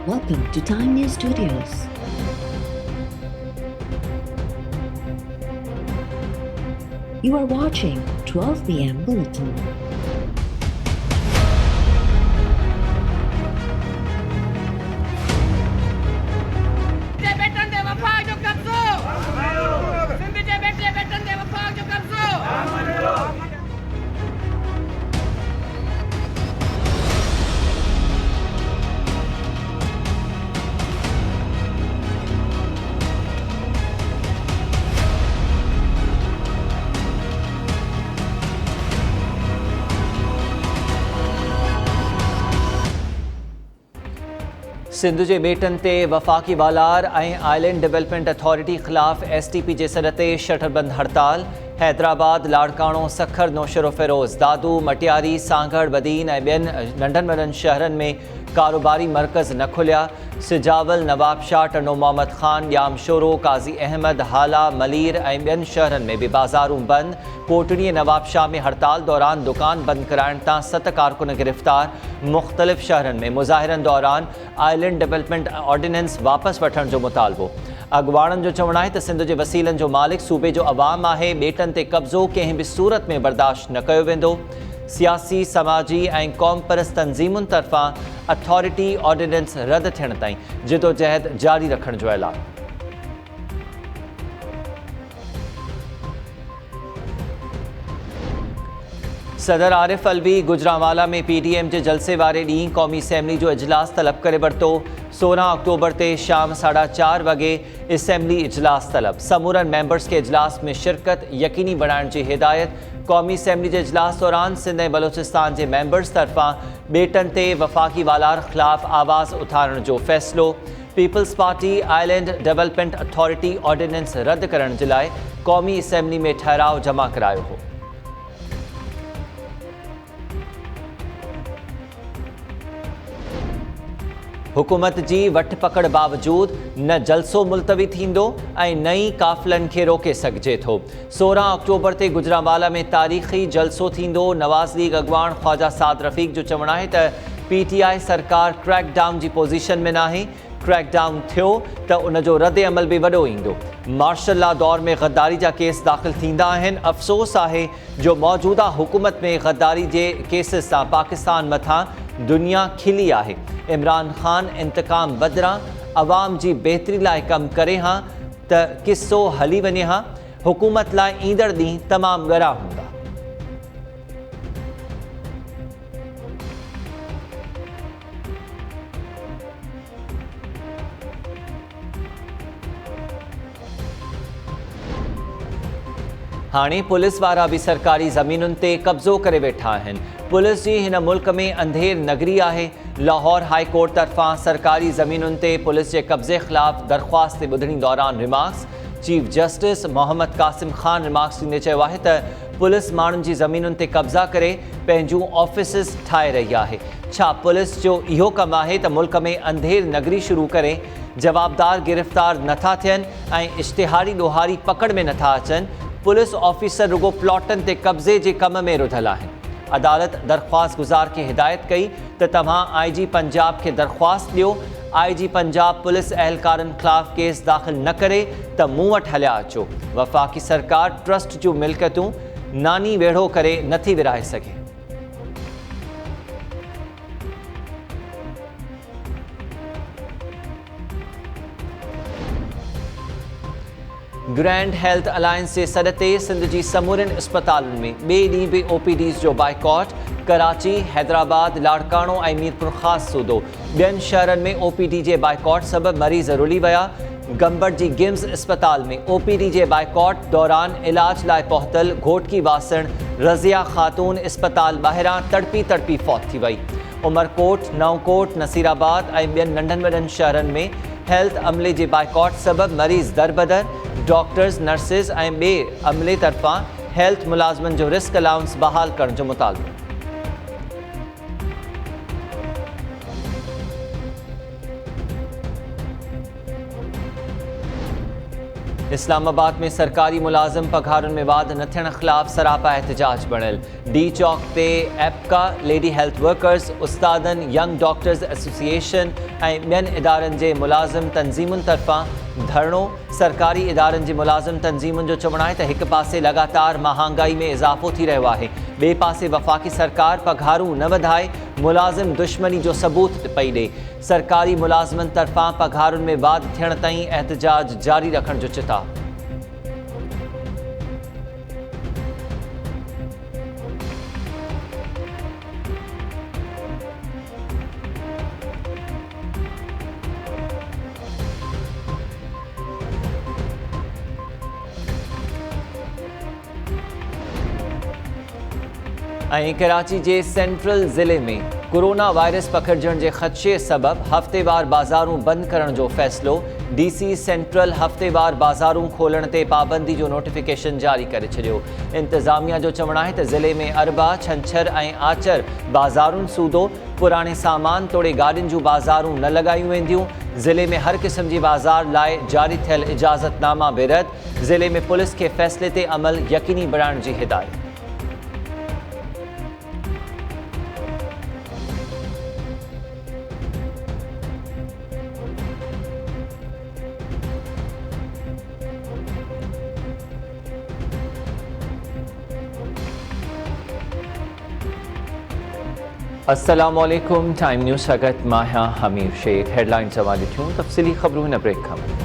Welcome to Time News Studios. You are watching 12 p.m. Bulletin. Sindh जे ॿेटनि ते वफ़ाक़ी वालार ऐं आइलैंड डेवलपमेंट अथॉरिटी ख़िलाफ़ STP जे सॾ ते शटरबंद हड़ताल। हैदराबाद, लाड़काणो, सखर, नौशरो फिरोज़, दादू, मटियारी, सांगड़, बदीन ऐं ॿियनि नंढनि वॾनि शहरनि में कारोबारी मर्कज़ न खुलिया। सिजावल, नवाबशाह, टनो मोहम्मद ख़ान, ॼाम शोरो, काज़ी अहमद, हाला, मलीर ऐं ॿियनि शहरनि में बि बाज़ारूं बंदि। कोटड़ी नवाबशाह में हड़ताल दौरान दुकान बंदि कराइण तां 7 कारकुन गिरफ़्तार। मुख़्तलिफ़ शहरनि में मुज़ाहिरनि दौरान आइलैंड डेवलपमेंट ऑर्डिनेंस वापसि वठण जो मुतालबो। अॻुवाणनि जो चवणु आहे त सिंध जे वसीलनि जो मालिक सूबे जो अवाम आहे। ॿेटनि ते कब्ज़ो कंहिं बि सूरत में बर्दाश्त न कयो वेंदो। सियासी, समाजी ऐं क़ौम परस्त तंज़ीमुनि तरफ़ां अथॉरिटी ऑर्डिनेंस रद्द थियण ताईं जिदोजहद जारी रखण जो ऐलान। सदर आरिफ अलवी गुजरांवाला में PDM जे जलसे वारे ॾींहुं क़ौमी असेंबली जो इजलास तलब करे वरितो। 16 अक्टूबर ते शाम 4:30 वॻे असेंबली इजलास तलब। समूरनि मेंबर्स खे इजलास में शिरकत यकीनी बणाइण जी हिदायत। क़ौमी असेंबली जे इजलास दौरान सिंध ऐं बलोचिस्तान जे मेंबर्स तरफ़ां ॿेटनि ते वफ़ाक़ी वालार ख़िलाफ़ आवाज़ उथारण जो फ़ैसिलो। Peoples Party island development authority ordinance रद्द करण जे लाइ क़ौमी असेंबली में ठहराउ जमा करायो हो। हुकूमत जी वठ पकड़ बावजूदि न जलसो मुलतवी थींदो ऐं न ई काफ़िलनि खे रोके सघिजे थो। 16 अक्टूबर ते गुजरांवाला में तारीख़ी जलसो थींदो। नवाज़ लीग अॻुवाण ख़्वाजा साद रफ़ीक जो चवणु आहे त PTI सरकार क्रैकडाउन जी पोज़ीशन में नाहे। क्रैकडाउन थियो त उन जो रद्द अमल बि वॾो ईंदो। मार्शल लॉ दौर में गद्दारी जा केस दाख़िल थींदा आहिनि। अफ़सोस आहे जो मौजूदा हुकूमत में गद्दारी जे केसिस सां पाकिस्तान मथां दुनिया खिली आहे। इमरान ख़ान इंतकाम बदिरां अवाम जी बहितरी लाइ कमु करे हा त किसो हली वञे हा। हुकूमत लाइ ईंदड़ ॾींहं तमामु ॻरा हूंदा। हाणे पुलिस वारा बि सरकारी ज़मीनुनि ते कब्ज़ो करे वेठा आहिनि। पुलिस जी हिन मुल्क में अंधेर नगरी आहे। लाहौर हाई कोर्ट तरफ़ां सरकारी ज़मीनुनि ते पुलिस जे कब्ज़े ख़िलाफ़ दरख़्वास्त ॿुधणी दौरान remarks. Chief justice Mohammad Qasim Khan remarks ॾींदे चयो आहे त पुलिस माण्हुनि जी ज़मीनुनि ते कब्ज़ा करे पंहिंजूं ऑफिसिस ठाहे रही आहे। छा पुलिस जो इहो कमु आहे त मुल्क में अंधेर नगरी शुरू करे जवाबदार गिरफ़्तार नथा थियनि ऐं इश्तिहारी ॾोहारी पकड़ में नथा अचनि? पुलिस ऑफिसर रुगो प्लॉटनि ते कब्ज़े जे कम में रुधल आहिनि। अदालत दरख़्वास्त गुज़ार खे हिदायत कई त तव्हां IG पंजाब खे दरख़्वास्त ॾियो। IG पंजाब पुलिस अहलकारनि ख़िलाफ़ केस दाख़िल न करे त मूं वटि हलिया अचो। वफ़ाक़ी सरकार ट्रस्ट जूं मिल्कियतूं नानी वेढ़ो करे नथी विराए सघे। ग्रैंड हेल्थ अलायंस जे सॾ ते सिंध जी समूरनि अस्पतालुनि में ॿिए ॾींहुं बि OPDs जो बाइकॉट। कराची, हैदराबाद, लाड़काणो ऐं मीरपुर ख़ासि सूदो। ॿियनि शहरनि में OPD जे बाइकॉट सबबि मरीज़ रुली विया। गंबड़ जी गिम्स अस्पताल में OPD जे बाइकॉट दौरान इलाज लाइ पहुतल घोटकी वासण रज़िया ख़ातून अस्पताल ॿाहिरां तड़पी फौत थी वई। उमरकोट, नवकोट, नसीराबाद ऐं ॿियनि नंढनि वॾनि शहरनि में हेल्थ अमले जे बाइकॉट सबबि मरीज़ दरबदर। डॉक्टर्स, नर्सिस ऐं ॿिए अमले तरफ़ां हेल्थ मुलाज़िमनि जो रिस्क अलाउंस बहाल करण जो मुतालबो। इस्लामाबाद में सरकारी मुलाजिम पघारुनि में वाद न थियण ख़िलाफ़ सरापा एहतजाज बणियल। डी चौक ते एपका, लेडी हेल्थ वर्कर्स, उस्तादनि, यंग डॉक्टर्स एसोसिएशन ऐं ॿियनि इदारनि जे मुलाज़िम तंज़ीमुनि तरफ़ां धरणो। सरकारी इदारनि जे मुलाज़िम तंज़ीमुनि जो चवणु आहे त हिकु पासे लगातार महांगाई में इज़ाफ़ो थी रहियो आहे, ॿिए पासे वफ़ाक़ी सरकार पघारूं न वधाए मुलाज़िम दुश्मनी जो सबूत पई ॾे। सरकारी मुलाज़िमनि तरफ़ां पघारुनि में वाद थियण ताईं एहतजाज जारी रखण जो चिताब। ऐं कराची जे सेंट्रल ज़िले में कोरोना वायरस पखिड़जण जे ख़दशे सबबि हफ़्तेवार बाज़ारूं बंदि करण जो फ़ैसिलो। DC सेंट्रल हफ़्तेवार बाज़ारूं खोलण ते पाबंदी जो नोटिफिकेशन जारी करे छॾियो। इंतज़ामिया जो चवणु आहे त ज़िले में अरबा, छंछर ऐं आचर बाज़ारुनि सूदो, पुराणे सामान तोड़े गाॾियुनि जूं बाज़ारूं न लॻायूं वेंदियूं। ज़िले में हर क़िस्म जी बाज़ार लाइ जारी थियल इजाज़तनामा बेरद। ज़िले में पुलिस खे फ़ैसिले ते अमल यकीनी बणाइण जी हिदायत। अस्सलाम वालेकुम। टाइम न्यूज़ स्वागत। मां हमीर शेख। हेडलाइंस हवाले थियूं, तफ़सीली ख़बरूं हिन ब्रेक खां।